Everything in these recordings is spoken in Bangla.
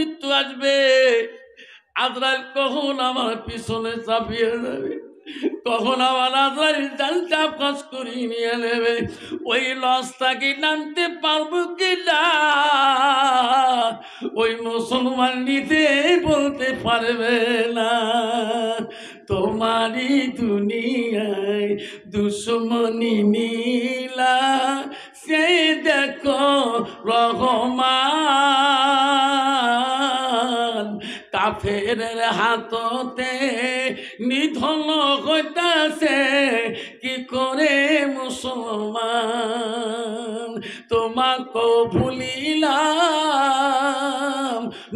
মৃত্যু আসবে, আজরাইল কখন আমার পিছনে চাপিয়ে যাবে, কখন আমার আজরাইল জান চাপ কাজ করিয়ে নিয়ে নেবে, ওই লসটাকে নামতে পারবো কি না, ওই মুসলমান নিতে বলতে পারবে না। তোমারই দুনিয়ায় দুশ্মনী নীলা, সে দেখো রহমান, কাফেরের হাততে নিধন হইতাছে কি করে মুসলমান। তোমাকে ভুলিলাম,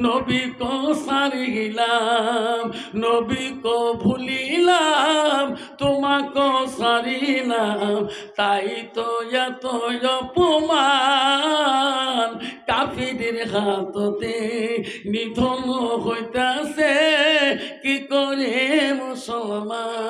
নবী কো সারিলাম, নবী কো ভুলিলাম, তোমাকে সারিলাম, তাই তো এত অপমান কাফিরের হাততে নিধন হইতাছে কি করে মুসলমান।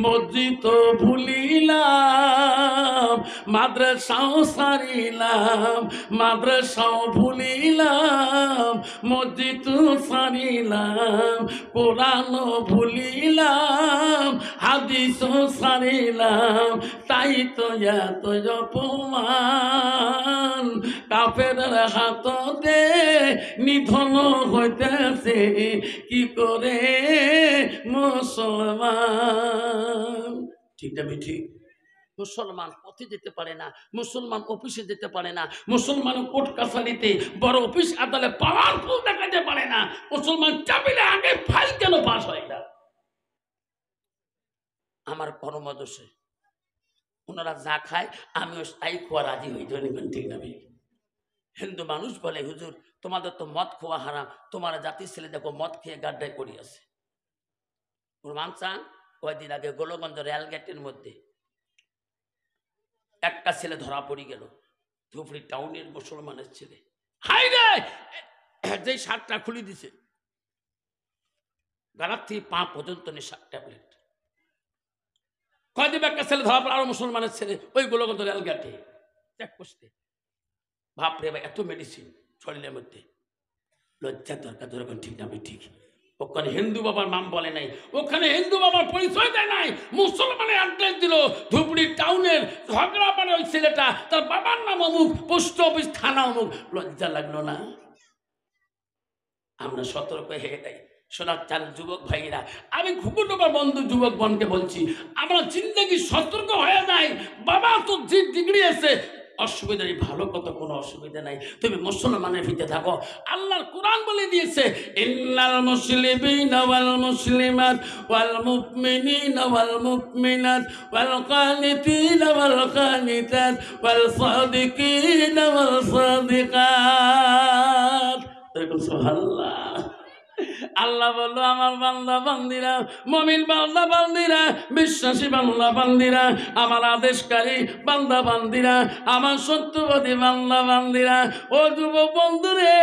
মসজিদ ভুলিলাম, মাদ্রাসাও সারিলাম, মাদ্রাসাও ভুলিলাম, মসজিদ সারিলাম, কোরআন ভুলিলাম, হাদিসও সারিলাম, তাই তো এত অপমান কাফেরের হাততে নিধন হইতেছে কি করে মুসলমান। ঠিক না ঠিক? মুসলমান পথে যেতে পারে না, মুসলমান অফিসে যেতে পারে না, মুসলমান কোর্ট কাছারিতে বড় অফিস আদালতে পাওয়ারফুল দেখাতে পারে না, মুসলমান চাপিলে আগে ফাইল কেন পাস হয় না? আমার কর্মদোষে ওনারা যা খায় আমিও তাই খোয়া রাজি হই, ধরেন ঠিক না? হিন্দু মানুষ বলে হুজুর তোমাদের তো মদ খোয়া হারাম, তোমার জাতির ছেলে দেখো মদ খেয়ে গাড্ডায় পড়ে আছে। প্রমাণ চান? কয়েকদিন আগে গোলগঞ্জ রেল গেটের মধ্যে একটা ছেলে ধরা পড়ে গেল, ধুপড়ি টাউনের মুসলমানের ছেলে। হাই রে, যে শার্টটা খুলে দিছে গালার থেকে পা পর্যন্ত নেশার ট্যাবলেট। কয়েকদিন একটা ছেলে ধরা পড়ে, আরো মুসলমানের ছেলে ওই গোলগঞ্জ রেল গেটে চেক করতে। বাপরে ভাই, এত মেডিসিন শরীরের মধ্যে, লজ্জা দরকার। ধরে ঠিক না? ঠিক। ওখানে হিন্দু বাবার নাম বলে নাই, ওখানে হিন্দু বাবার পরিচয় দেয় নাই, মুসলমানের অ্যাড্রেস দিল। ধুপড়ি টাউনের ঝগড়া পারে ওই ছেলেটা, তার বাবার নাম অমুক, পোস্ট অফিস থানা অমুক। লজ্জা লাগলো না? আমরা সতর্ক হয়ে যাই। সোনার চাল যুবক ভাইরা, আমি খুকুটুবার বন্ধু যুবক বনকে বলছি, আমরা জিন্দগি সতর্ক হয়ে যাই। বাবা তো যে ডিগ্রি আছে অসুবিধা নেই, ভালো কত কোনো অসুবিধা নাই, তুমি মুসলমানের ভিতরে থাকো। আল্লাহর কোরআন বলে দিয়েছে, ইন্নাল মুসলিমিনা ওয়াল মুসলিমাত ওয়াল মুমিনিনা ওয়াল মুমিনাত ওয়াল কানিতিনা ওয়াল কানিতাত ওয়াল সাদিকিনা ওয়াল সাদিকাত। সুবহানাল্লাহ। আল্লাহ বলল, আমার বান্দা বান্দিরা, মুমিন বান্দা বান্দিরা, বিশ্বাসী বান্দা বান্দিরা, আমার আদেশকারী বান্দা বান্দিরা, আমার সত্যপথী বান্দা বান্দিরা, ও যুবক বন্ধুরে,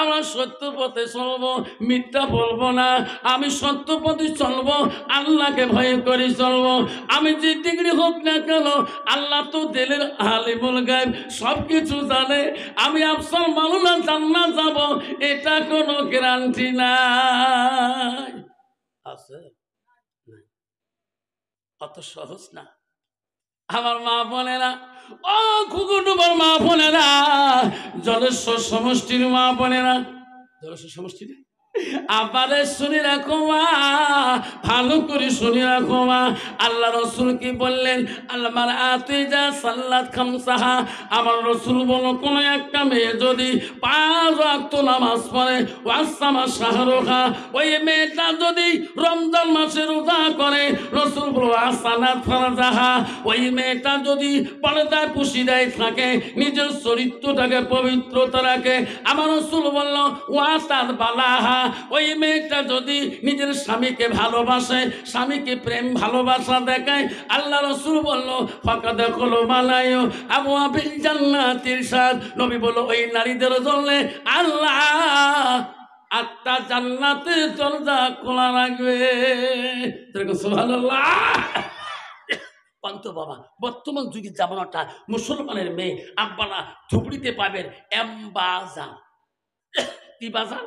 আমার সত্য পথে চলবো, মিথ্যা বলবো না, আমি সত্য পথে চলবো, আল্লাহকে ভয় করে চলবো। আমি যে ডিগ্রি হোক না কেন, আল্লাহ তো দিলের আলিমুল গায়ব, সব কিছু জানে। আমি আফসার মাওলানা জান্নাত যাব, এটা কোনো গ্যারান্টি না। আছে অত সহজ না। আমার মা বোনেরা, ও খুকুটুবার মা বোনেরা, জলেশ্বর সমষ্টির মা বোনেরা, জলেশ্বর সমষ্টি আবারে শুনে রাখো মা, ভালো করে শুনে রাখো মা। আল্লাহ রসুল কি বললেন? আল্লাহ আতিজা সাল্লাত খামসাহা, আমার রসুল বলো, কোন একটা মেয়ে যদি 5 ওয়াক্ত নামাজ পড়ে, ওয়াসামা শাহরুখা, ওই মেয়েটা যদি রমজান মাসে রোজা করে, রসুল বলো আসানাত ফারজাহা, ওই মেয়েটা যদি পর্দায় পুশিদায় থাকে, নিজের চরিত্রটাকে পবিত্রতা রাখে, আমার রসুল বলল ওয়াসাদ বালাহা, ওই মেয়েটা যদি নিজের স্বামীকে ভালোবাসে, স্বামীকে প্রেম ভালোবাসা দেখায়, আল্লাহ রসুল বলল ফাঁকা দেখো মালায় আবু আবিল জান্নাতির সাদ। নবী বলল ওই নারীদের জন্য আল্লাহ 8টা জান্নাতের দরজা খোলা রাখবে। সুবহানাল্লাহ। পান্ত বাবা, বর্তমান যুগের জামানাটা মুসলমানের মেয়ে আব্বারা ধুবড়িতে পাবেন এম্বাজা। কি বাজার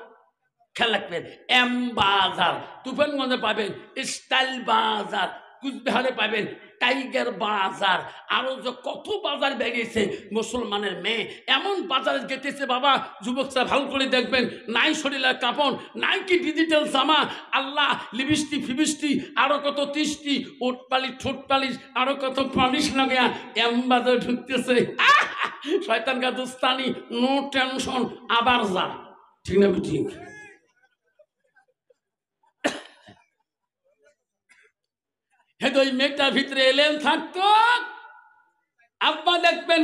খেয়াল রাখবেন, এম বাজার, তুফানগঞ্জে পাবেন স্টাইল বাজার, কুচবিহারে পাবেন টাইগার বাজার, আরো যে কত বাজার বেরিয়েছে। মুসলমানের মেয়ে এমন বাজারে যেতেছে বাবা, যুবকরা ভালো করে দেখবেন, নাই শরীরের কাপড়, নাই কি ডিজিটাল জামা, আল্লাহ লিপস্টিক ফিবিস্টি, আরো কত তৃষ্টি, ওট পালিশ ঠোঁট পালিশ, আরো কত পালিশ লাগায়া এম বাজারে ঢুকতেছে। শয়তান কা দুস্তানি, নো টেনশন, আবার যা। ঠিক না ঠিক? ওই মেয়েটার ভিতরে এলেন থাকতো। আব্বা দেখবেন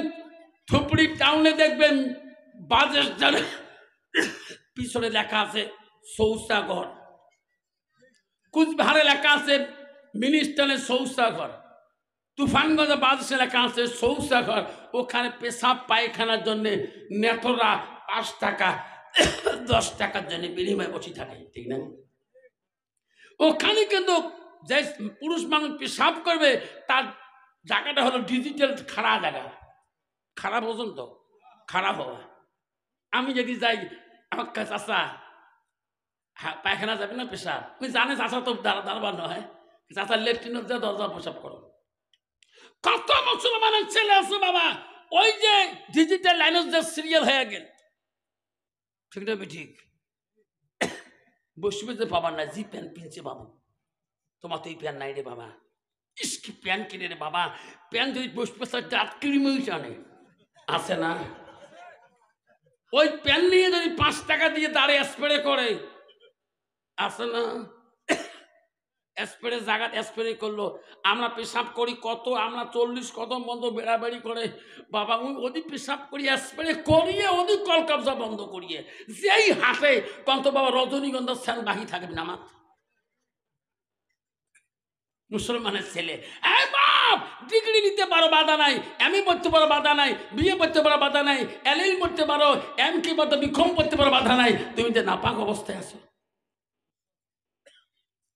ধুপড়ি টাউনে দেখবেন বাজের পিছনে লেখা আছে শৌচাঘর, কুচবিহারে লেখা আছে মিনিস্টারের শৌচাঘর, তুফানগঞ্জে বাজে লেখা আছে শৌচাঘর। ওখানে পেশাব পায়খানার জন্য নেটরা 5 টাকা 10 টাকার জন্য বিনিময়ে বসে থাকে। ঠিক না? ওখানে কিন্তু যে পুরুষ মানুষ পেশাব করবে তার জায়গাটা হলো ডিজিটাল খারাপ জায়গা। খারাপ পর্যন্ত খারাপ হওয়া। আমি যদি যাই আমার কাছে চাষা পায়খানা যাবে না পেশাব, তুমি জানে চাষা তো দাঁড়াবার নয়, চাষা লেট্রিনের যা দরজা পেশাব করো। কত মুসলমানের ছেলে আছে বাবা, ওই যে ডিজিটাল লাইনের যে সিরিয়াল হয়ে গেল। ঠিক না? ঠিক বসবে যে বাবা না, জি প্যান্ট কিনছে বাবু, তোমার তো এই প্যান্ট নাই রে বাবা, ইসকি প্যান্ট কিনে রে বাবা, প্যান্ট যদি বসবে দাঁত কিড়িমেই জানে আছে না। ওই প্যান্ট নিয়ে যদি 5 টাকা দিয়ে দাঁড়ে স্প্রে করে আছে না, স্প্রে জায়গা স্প্রে করলো। আমরা পেশাব করি কত, আমরা 40 কদম বন্ধ বেড়াবেড়ি করে বাবা, ওদি পেশাব করি স্প্রে করিয়ে ওদি কলকাবজা বন্ধ করিয়ে যেই হাসে কত বাবা রজনীগন্ধার স্যান বাকি থাকবে না আমার মুসলমানের ছেলে। এই বাপ, ডিগ্রি নিতে পারো বাধা নাই, এমই পড়তে পারো বাধা নাই, বিয়ে পড়তে পারো বাধা নাই, এলএল পড়তে পারো, এম কি পড়তে বিক্ষম পড়তে পারো বাধা নাই, তুমি যে নাপাক অবস্থায় আছো।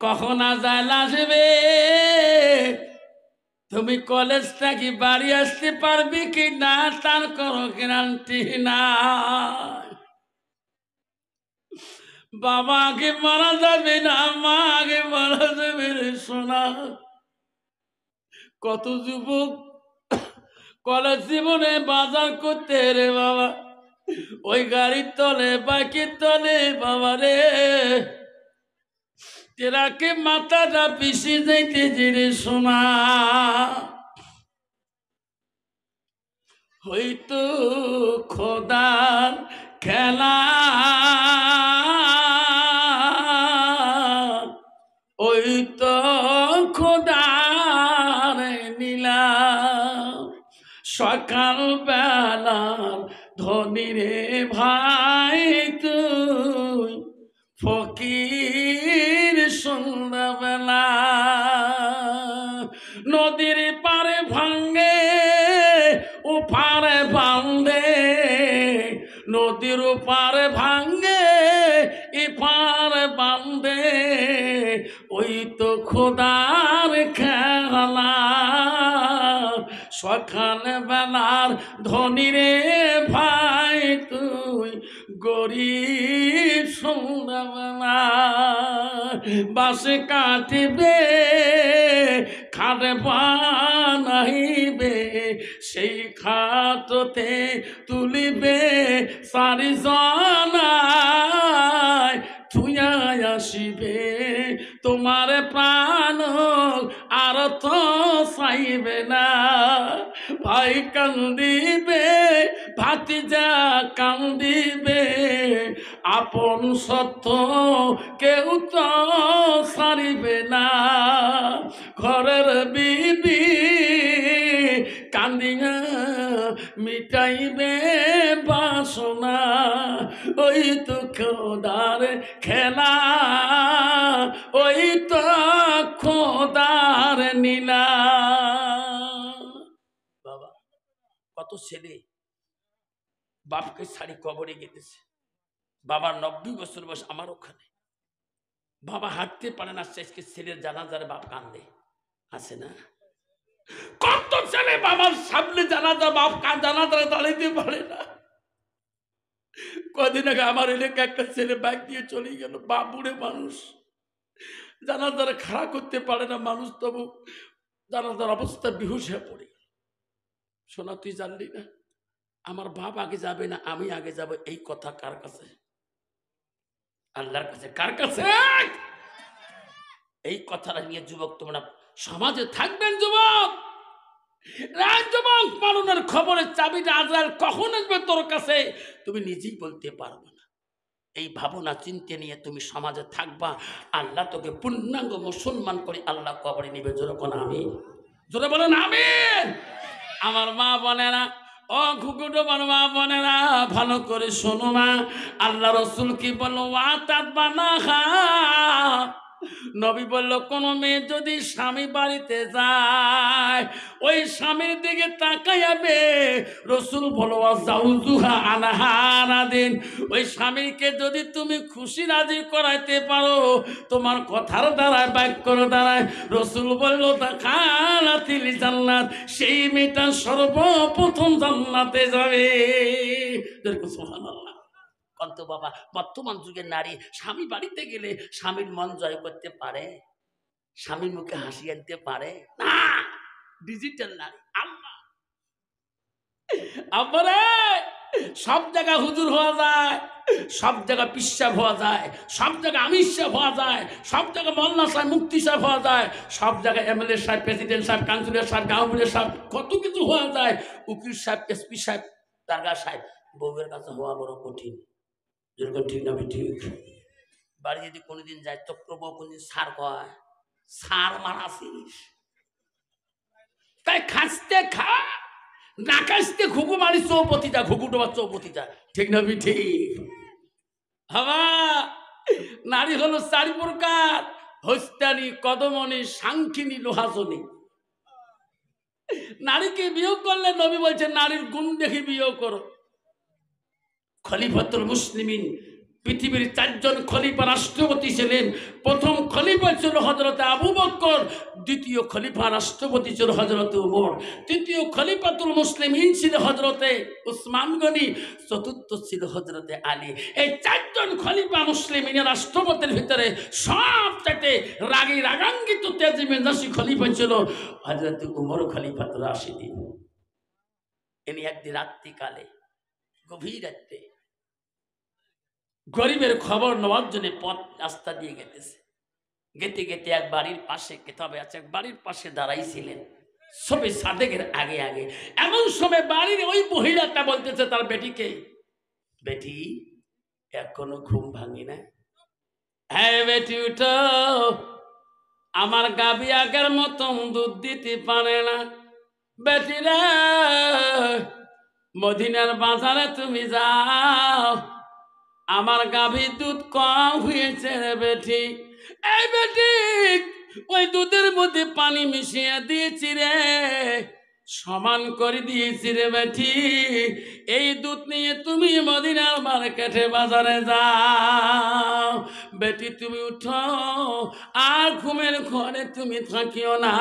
কখন আজাল আসবে, তুমি কলেজ থেকে বাড়ি আসতে পারবে কি না তার কোনো গ্যারান্টি নাই। বাবা আগে মারা যাবে না, মা আগে মারা যাবে রে সোনা। কত যুবক কলেজ জীবনে বাজার করতে রে বাবা, ওই গাড়ির তলে বাইকের তলে বাবা রে, তেরাকে মাথাটা পিছিয়ে যাইতে রে সোনা। হয়তো খোদার খেলা, ওই তো খোদার নীলা, সকাল বেলার ধনী রে ভাই তুই, ফকির সন্ধ্যাবেলা। নদীর পারে ভাঙ্গে ও পারে বান্ধে, নদীর পারে ভাঙ্গে এ পারে বান্ধে, ওই তো খোদার খেলা। সকাল বেলার ধনী রে ভাই তুই, গরিব সন্ধ্যাবেলা। বাসে কাটিবে খাটে বানাইবে, সেই খাটতে তুলিবে 4 জনায়, থুয়া আসিবে তোমার প্রাণ আর তো চাইবে না। ভাই কান্দিবে, ভাতিজা কান্দিবে, আপন সত্য কেউ তো ছাড়িবে না। ঘরের বিবি কান্দিয়া মিটাইবে বাসনা, ওই তো খোদার খেলা, ওই তো খোদার নীলা। বাবা কত ছেলে বাপকে ছাড়ি কবরে গেতেছে। বাবার 90 বছর বয়স আমার ওখানে, বাবা হাঁটতে পারে না, শেষকে ছেলের জানাজার বাপ কান্দে আছে না। কত ছেলে বাবার সামনে জানাজা, বাপ জানাজারে দাঁড়াইতে পারে না। কদিন আগে আমার এলাকা একটা ছেলে বাইক দিয়ে চলে গেল, বাবুরে মানুষ, জানাজার খাড়া করতে পারে না মানুষ, তবু জানাজার অবস্থা বেহুশ হয়ে পড়ে। শোনা, তুই জানলি না আমার বাপ আগে যাবে না আমি আগে যাব, এই কথা কার কাছে? আল্লাহর কাছে। কার কাছে? এই কথাটা নিয়ে যুবক তোমরা সমাজে থাকবেন। যুবক, যুবক, মরণের খবরের চাবিটা আজরাইল কখন আসবে তোর কাছে তুমি নিজেই বলতে পারবে না। এই ভাবনা চিন্তা নিয়ে তুমি সমাজে থাকবা, আল্লাহ তোকে পূর্ণাঙ্গ মুসলমান করে আল্লাহ কবরে নিবে। জোরে কোন আমিন, জোরে বলেন আমিন। আমার মা বোনেরা, ও ঘুঘুটো মা বোনেরা, ভালো করে শোনো মা। আল্লাহ রসুল কি বলল? ওয়াতাত বানাহা, নবী বলল কোন মেয়ে যদি স্বামী বাড়িতে যায় ওই স্বামীর দিকে তাকাইবে, রসুল বলো যাউজুহা আনহা দিন, ওই স্বামীকে যদি তুমি খুশি রাজি করাইতে পারো তোমার কথার দ্বারায় বাক্যর দ্বারায়, রসুল বলল দাখালাতিল জান্নাত, সেই মেয়েটা সর্বপ্রথম জান্নাতে যাবে। সুবহানাল্লাহ। কন্ত বাবা, বর্তমান যুগের নারী স্বামী বাড়িতে গেলে স্বামীর মন জয় করতে পারে? স্বামীর মুখে হাসি আনতে পারে না? ডিজিটাল নারী। আল্লাহ আব্বারে, সব জায়গায় হুজুর হওয়া যায়, সব জায়গায় পিসাব হওয়া যায়, সব জায়গায় আমির সাহেব হওয়া যায়, সব জায়গায় মোল্লা সাহেব মুফতি সাহেব হওয়া যায়, সব জায়গায় এমএলএ সাহেব, প্রেসিডেন্ট সাহেব, কাউন্সিলর সাহেব, গাঁওবুড়ে সাহেব, কত কিছু হওয়া যায়। উকিল সাহেব, এসপি সাহেব, দারগা সাহেব, বউয়ের কাছে হওয়া বড় কঠিন। যেরকম ঠিক না ঠিক? বাড়ি যদি কোনোদিন যায় চক্র বউ কোনদিন সার কয়, সার মারাছিস তাই খাসতে খা, না খাসতে ঘুঘু মারি চৌপতি যা, ঘুঘু ডোবার চৌপতি যা। ঠিক না ঠিক? হাবা নারী হলো 4 প্রকার: হস্তানি, কদমনি, সাংখিনী, লোহাসনী। নারীকে বিয়োগ করলে নবী বলছেন নারীর গুণ দেখে বিয়োগ করো। খলিফাতুল মুসলিমিন, পৃথিবীর 4 জন খলিফা রাষ্ট্রপতি ছিলেন। প্রথম খলিফা ছিল হযরত আবু বকর, দ্বিতীয় খলিফা রাষ্ট্রপতি ছিল হযরত ওমর, তৃতীয় খলিফাতুল মুসলিমিন ছিল হযরতে উসমান গনি, চতুর্থ ছিল হযরতে আলী। এই 4 জন খলিফা মুসলিমিনের রাষ্ট্রপতির ভিতরে সবচেয়ে রাগী রাগান্বিত তেজি মেজাজি খলিফা ছিল হযরত ওমর খলিফাতুর রাশিদিন। ইনি একদিন রাত্রিকালে, গভীর রাতে, গরিবের খবর নেওয়ার জন্য পথ রাস্তা দিয়ে গেতেছে। গেতে গেতে এক বাড়ির পাশে, কেতাবে আছে, এক বাড়ির পাশে দাঁড়াইছিলেন সবে সাদেকের আগে আগে। এমন সময় বাড়ির ওই মহিলাটা বলতেছে তার বেটিকে, বেটি এখনো ঘুম ভাঙি না? হ্যাঁ বেটি উঠো, আমার গাভী আগের মতন দুধ দিতে পারে না। বেটি রে, মদিনার বাজারে তুমি যাও, আমার গাভী দুধ কম হয়েছে রে বেটি। এই বেটি, ওই দুধের মধ্যে পানি মিশিয়ে দিয়েছি রে, সমান করে দিয়েছি রে বেটি। এই দুধ নিয়ে তুমি মদিনার মার্কেটে বাজারে যাও। বেটি তুমি উঠো, আর ঘুমের ঘরে তুমি থাকিও না,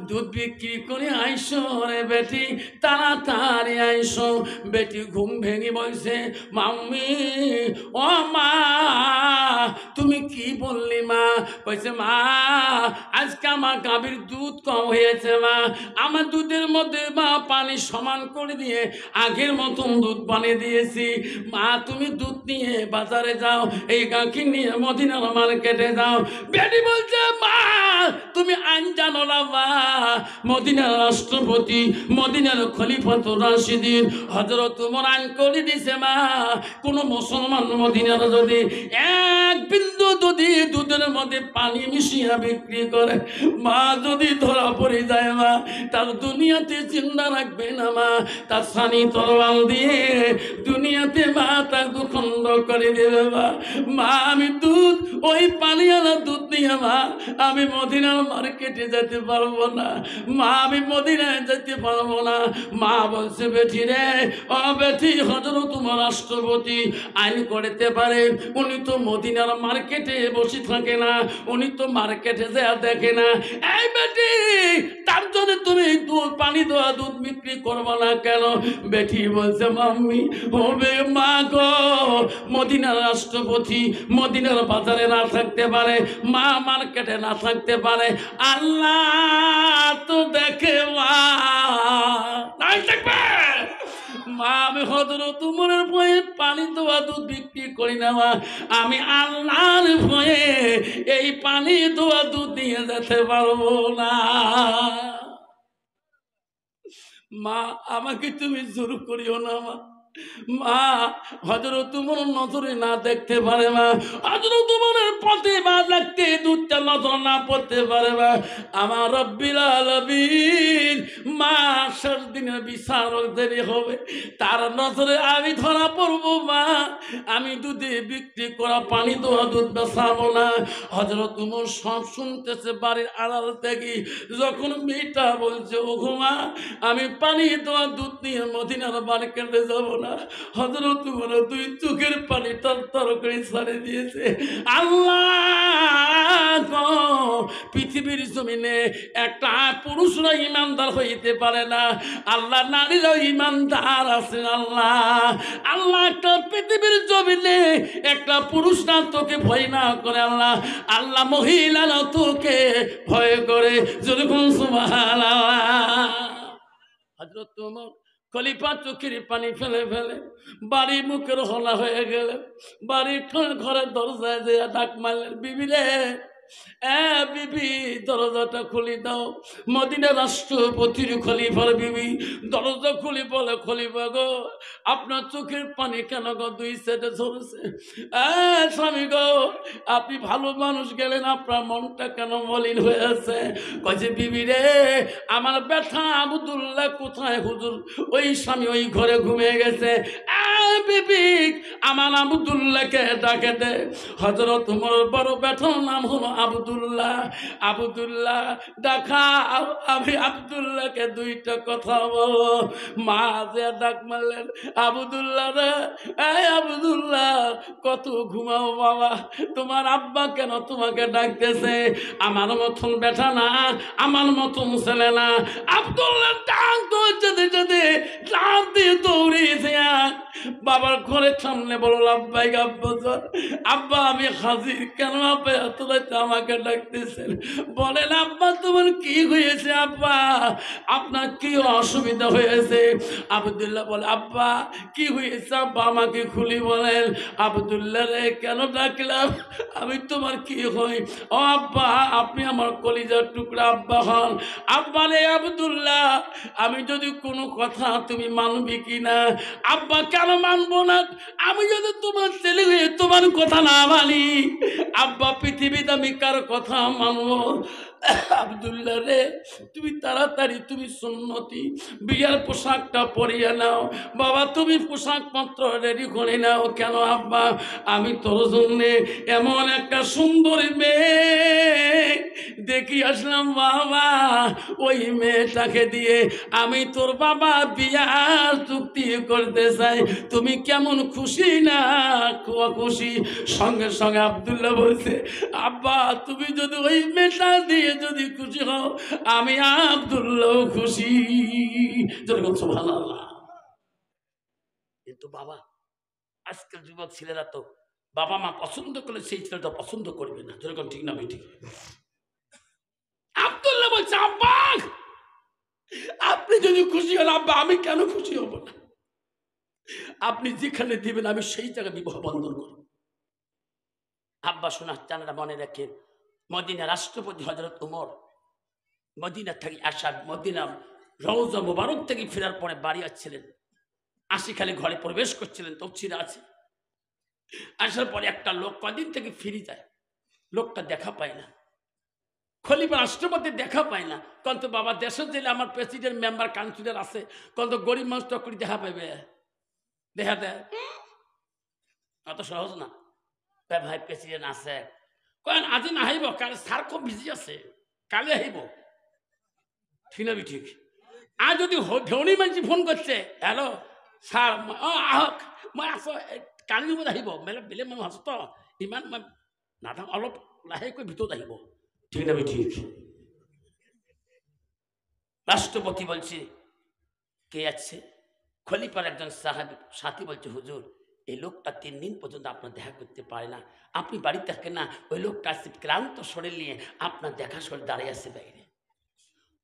দুধ বিক্রি করে আইসো রে বেটি, তাড়াতাড়ি আইসো। বেটি ঘুম ভেঙে বলছে, মাম্মি, ও মা, তুমি কি বললি মা? কইছে, মা আজকে আমার গাভীর দুধ কম হয়েছে মা, আমার দুধের মধ্যে মা পানি সমান করে দিয়ে আগের মতন দুধ বানিয়ে দিয়েছি। মা তুমি দুধ নিয়ে বাজারে যাও, এই গাখি নিয়ে মদিনার মার্কেটে যাও। বেটি বলছে, মা তুমি আইন জানো না মা, মদিনার রাষ্ট্রপতি, মদিনার খলিফাতুর রাশিদিন হযরত ওমর আইন করে দিছে মা, কোন মুসলমান মদিনার যদি 1 বিন্দু দুধের মধ্যে পানি মিশিয়ে বিক্রি করে, মা যদি ধরা পড়ে যায় মা, তার দুনিয়াতে জিন্দা রাখবে না মা, তার সানি তরবাল দিয়ে দুনিয়াতে মা তার দুখণ্ড করে দেবে মা। মা আমি দুধ, ওই পানিওয়ালা দুধ নিয়ে মা আমি মদিনার মার্কেটে যেতে পারবো না, মা আমি মদিনায় যেতে পারবো না। মা বলছে বেটি রে, ও বেটি, হযরত তোমার রাষ্ট্রপতি আইন করতে পারে, উনি তো মদিনার মার্কেটে বসে থাকে না, উনি তো মার্কেটে যা দেখে না। এই বেটি, তার জন্য তুমি দুধ পানি দেওয়া দুধ বিক্রি করবো না কেন? বেটি বলছে মাম্মি, হবে মা গো, মদিনার রাষ্ট্রপতি মদিনার বাজারে না থাকতে পারে, মা মার্কেটে না থাকতে পারে, আল্লাহ তো দেখে মা, নাই থাকবে মা। আমি হযরত উমরের ভয়ে পানি দেওয়া দুধ বিক্রি করি না মা, আমি আল্লাহর ভয়ে এই পানি দেওয়া দুধ দিয়ে যেতে পারবো না। মা আমাকে তুমি জোর করিও না মা, মা হযরত উমর নজরে না দেখতে পারে মা, হযরত উমরের পথে মা লাগতে দুধটা নজর না পড়তে পারে মা। আমার রব্বিল আলামিন, মা শেষ দিনের বিচার দেরি হবে, তার নজরে আমি ধরা পড়বো মা, আমি দুধে বিক্রি করা পানি দেওয়া দুধ বেচাবো না। হযরত উমর সব শুনতেছে বাড়ির আড়াল থেকে, যখন মেয়েটা বলছে ও ঘুমা, আমি পানি দেওয়া দুধ নিয়ে মদিনার মার্কেটে যাবো না, হযরত উমর দুই চোখের পানি তর করে ছাড়ে দিয়েছে। আল্লাহ, পৃথিবীর জমিনে একটা পুরুষরা ইমানদার হইতে পারে না, আল্লাহ নারীরাও ইমানদার আছে। আল্লাহ, আল্লাহ একটা পৃথিবীর জমিনে একটা পুরুষ না তোকে ভয় না করে, আল্লাহ আল্লাহ মহিলারা তোকে ভয় করে। যেরকম সুবহানাল্লাহ। হযরত ওমর খলিফা চোখের পানি ফেলে ফেলে বাড়ি মুখের হলা হয়ে গেলেন, বাড়ির ঘরের দরজায় যে ডাক মারলেন, বিবি রে, বিবি দরজাটা খুলি দাও। মদিনার রাষ্ট্রপতির খলিফার বিবি দরজা খুলি বলে, খলিফা গো, আপনার চোখের পানি কেন গো দুই সাইডে ঝরছে? স্বামী গো, আপনি ভালো মানুষ গেলেন, আপনার মনটা কেন মলিন হয়ে আছে? কয়েছে বিবি রে, আমার ব্যথা আব্দুল্লাহ কোথায় হুজুর? ওই স্বামী ওই ঘরে ঘুমিয়ে গেছে। বিবি আমার আব্দুল্লাহকে ডাকে দে। হযরত ওমর বড় ব্যথার নাম হলো আব্দুল্লাহ। আব্দুল্লাহ দেখা, আমি আব্দুল্লাহকে দুইটা কথা বলো। মা যে ডাক মারলেন, আব্দুল্লাহ রে, এই আব্দুল্লাহ, কত ঘুমাও বাবা, তোমার আব্বা কেন তোমাকে ডাকতেছে? আমার মতন ব্যথা না, আমার মতন ছেলে না। আব্দুল্লাহ ডাক যেতে যেতে ডাক দিয়ে দৌড়িয়েছে বাবার ঘরের সামনে বলল, আব্বাই আব্বা, আব্বা আমি হাজির। কেন আব্বা এত রাতে আমাকে ডাকতেছেন? বলেন আব্বা তোমার কি হয়েছে? আব্বা আপনার কি অসুবিধা হয়েছে? আব্দুল্লাহ বলে, আব্বা কি হয়েছে আব্বা আমাকে খুলি বলেন। আব্দুল্লাহ রে, কেন ডাকলাম? আমি তোমার কি হই? ও আব্বা, আপনি আমার কলিজার টুকরা আব্বা হন। আব্বা রে আব্দুল্লাহ, আমি যদি কোনো কথা তুমি মানবি কিনা? আব্বা কেন মানবো না? আমি যদি তোমার ছেলে হয়ে তোমার কথা না মানি, আব্বা পৃথিবীতে আমি কার কথা মানবো? আব্দুল্লাহ রে, তুমি তাড়াতাড়ি তুমি সুন্নতি বিয়ার পোশাকটা পরিয়ে নাও। বাবা তুমি পোশাক পত্র রেডি করে নাও। কেন আব্বা? আমি তোর জন্যে এমন একটা সুন্দরী মেয়ে দেখি আসলাম বাবা, ওই মেয়েটাকে দিয়ে আমি তোর বাবা বিয়ার চুক্তি করতে চাই। তুমি কেমন খুশি না খুশি? সঙ্গে সঙ্গে আব্দুল্লাহ বলছে, আব্বা তুমি যদি ওই মেয়েটা দিয়ে যদি খুশি হও, আমি আব্দুল্লাহ খুশি। যেরকম সুবহানাল্লাহ। কিন্তু বাবা, আজকের যুবক ছেলেরা তো বাবা মা পছন্দ করলে সেই ছেলেটা পছন্দ করবে না। যেরকম ঠিক না ঠিক? আব্দুল্লাহ বলছে, আব্বা আপনি যদি খুশি হন, আব্বা আমি কেন খুশি হব না? আপনি যেখানে দিবেন আমি সেই জায়গায় বিবাহ বন্ধন করব। আব্বা শোনার চানারা মনে রাখেন, মদিনা রাষ্ট্রপতি হযরত ওমর মদিনা থেকে আসা, মদিনা রওজা মুবারক থেকে ফেরার পরে বাড়ি আসছিলেন, আশিখালি ঘরে প্রবেশ করছিলেন, তফসিরে আছে। আসার পরে একটা লোক কদিন থেকে ফিরে যায়, লোকটা দেখা পায় না, খলিফা রাষ্ট্রপতি দেখা পায় না। কত বাবা দেশের জেলে আমার প্রেসিডেন্ট মেম্বার কাউন্সিলর আছে, কত গরিব মানুষ টকরি দেখা পাইবে? দেখা দেয় অত সহজ না। ভাই প্রেসিডেন্ট আছে, কেন আজি নাহিব, কালি স্যার খুব বিজি আছে, কালি আহিব, ঠিক না ঠিক? আর যদি ধনী মানুষ ফোন করছে, হ্যালো স্যার আহক, মই আছো কালি বোধ আহিব, বেলেগ মানুহ আছো তো, ইমান মই নাথাক, অলপ লাহেকৈ ভিতৰত আহিব, ঠিক না ঠিক? রাষ্ট্রপতি বলছে কে আছে? খলিফার একজন সাথী বলছে, হুজুর এই লোকটা 3 দিন পর্যন্ত আপনার দেখা করতে পারে না, আপনি বাড়িতে থাকেন না, ওই লোকটা আসছে ক্লান্ত শরীর নিয়ে আপনার দেখা শরীর দাঁড়িয়ে আছে বাইরে।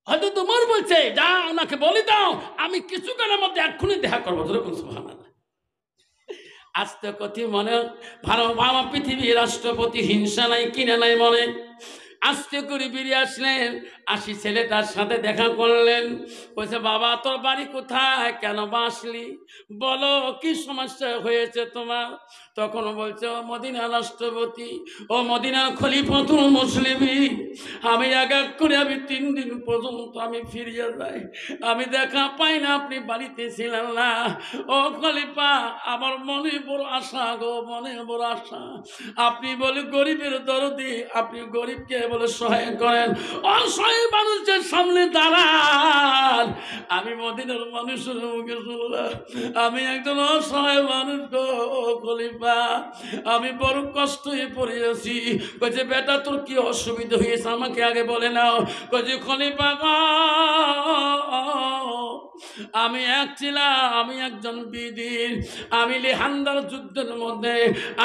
হয়তো তোমার বলছে যা ওনাকে বলে দাও আমি কিছুক্ষণের মধ্যে এক্ষুনি দেখা করবো। সুবহানাল্লাহ। আস্তে কথি মনে ভালো বাবা পৃথিবীর রাষ্ট্রপতি, হিংসা নাই কিনা নাই মনে, আস্তে করে বেরিয়ে আসলেন, আসি ছেলেটার সাথে দেখা করলেন, বলছে বাবা তোর বাড়ি কোথায়, কেন বাসলি, বলো কি সমস্যা হয়েছে তোমার? তখন বলছে ও মদিনার রাষ্ট্রপতি, ও মদিনার খলিফাতুল মুসলিমিন, আমি এক এক করে আমি 3 দিন পর্যন্ত আমি ফিরিয়ে যাই, আমি দেখা পাই না, আপনি বাড়িতে ছিলেন না। ও খলিফা আমার মনে বড় আশা গো, মনে বড় আশা, আপনি বলে গরিবের দরদি, আপনি গরিবকে বলে সহায় করেন, অসহায় মানুষের সামনে দাঁড়ান। আমি মদিনার মানুষের মুখে শুনলাম আমি একজন অসহায় মানুষ গো খলিফা, আমি বড় কষ্ট হয়ে পড়েছি। বলছে বেটা তোর কি অসুবিধা হয়েছে আমাকে আগে বলে নাও। বলছে খলিফা গো আমি আমি একজন বিদির, আমি লিহান্দার যুদ্ধের মধ্যে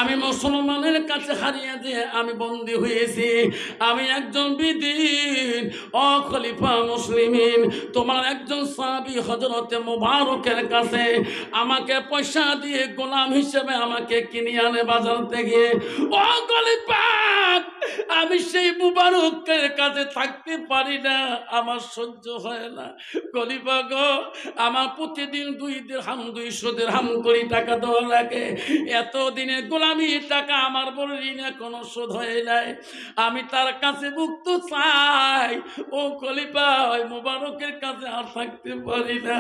আমি মুসলমানের কাছে হারিয়ে দিয়ে আমি বন্দী হয়েছি, আমি একজন বিদির। ও খলিফা মুসলিমিন, তোমার একজন সাহাবী হযরতে মুবারকের কাছে আমাকে পয়সা দিয়ে গোলাম হিসেবে আমাকে কিনে আনে বাজার থেকে। ও খলিফা আমি সেই মুবারকের কাছে থাকতে পারি না, আমার সহ্য হয় না। খলিফা গো আমার প্রতিদিন 2 দিরহাম 200 দিরহাম করে টাকা দেওয়া লাগে, এতদিনের গোলামি টাকা আমার বড় ঋণ এখনো শোধ হয় নাই, আমি তার কাছে মুক্ত চাই। ও খলিফা ওই মুবারকের কাছে আর থাকতে পারি না,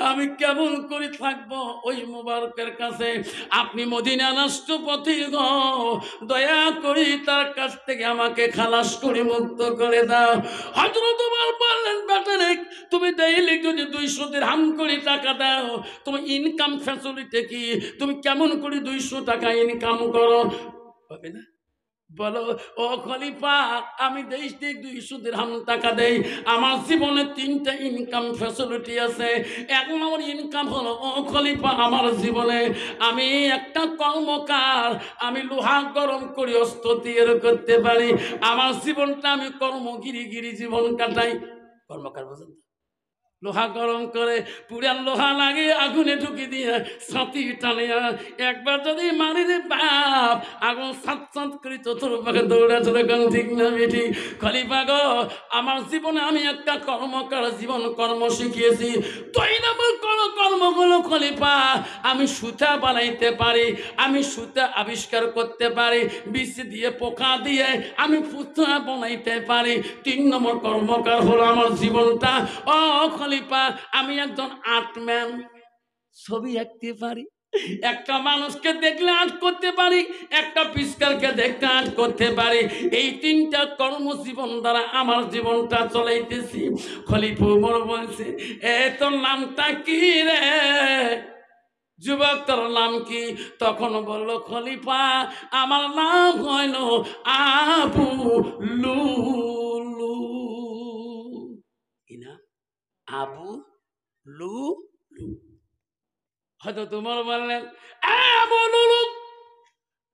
আমি কেমন করে থাকবো ওই মুবারকের কাছে? আপনি মদিনা রাষ্ট্রপতি গো, দয়া করে তার কাছ থেকে আমাকে খালাস করে মুক্ত করে দাও। হযরত ওমর বললেন বেটারে তুমি ডেইলি যদি 200 দিরহাম করে টাকা দাও, তুমি ইনকাম ফ্যাসিলিটি কি, তুমি কেমন করে 200 টাকা ইনকাম করো? হবে না? বলো ও খলিফা আমি দেশ 200 দিরহাম টাকা দেই, আমার জীবনে 3টা ইনকাম ফ্যাসিলিটি আছে। 1 নম্বর ইনকাম হলো ও খলিফা আমার জীবনে আমি একটা কর্মকার, আমি লোহা গরম করে অস্ত্র তৈরি করতে পারি, আমার জীবনটা আমি কর্মগিরি জীবন কাটাই। কর্মকার বুঝেন, লোহা গরম করে পুরান লোহা লাগে আগুনে ঢুকি দিয়ে ছাতি টানিয়া একবার যদি মারি রে বাপ আগুন সাত করে চতুর পাখে দৌড়া চলে কোন ঠিক না বেটি? খলিফা গো আমার জীবনে আমি একটা কর্মকার জীবন কর্ম শিখিয়েছি। 2 নম্বর কর্মগুলো খলিফা আমি সুতা বানাইতে পারি, আমি সুতা আবিষ্কার করতে পারি, বিষ দিয়ে পোকা দিয়ে আমি পুতা বানাইতে পারি। 3 নম্বর কর্মকার হলো আমার জীবনটা ও খলিফা আমি একজন আর্টম্যান, ছবি আঁকতে পারি, একটা মানুষকে দেখলে আর্ট করতে পারি, একটা পিস্কারকে দেখতে আর্ট করতে পারি। এই 3টা কর্মজীবন দ্বারা আমার জীবনটা চলাইতেছি। খলিফা ওমর বলছে এ তোর নামটা কি রে যুবক, তোর নাম কি? তখন বলল খলিফা আমার নাম হইল আবু লুলু। কি না? আবু লুলু। হয়তো তোমার বললেন আবু লুলু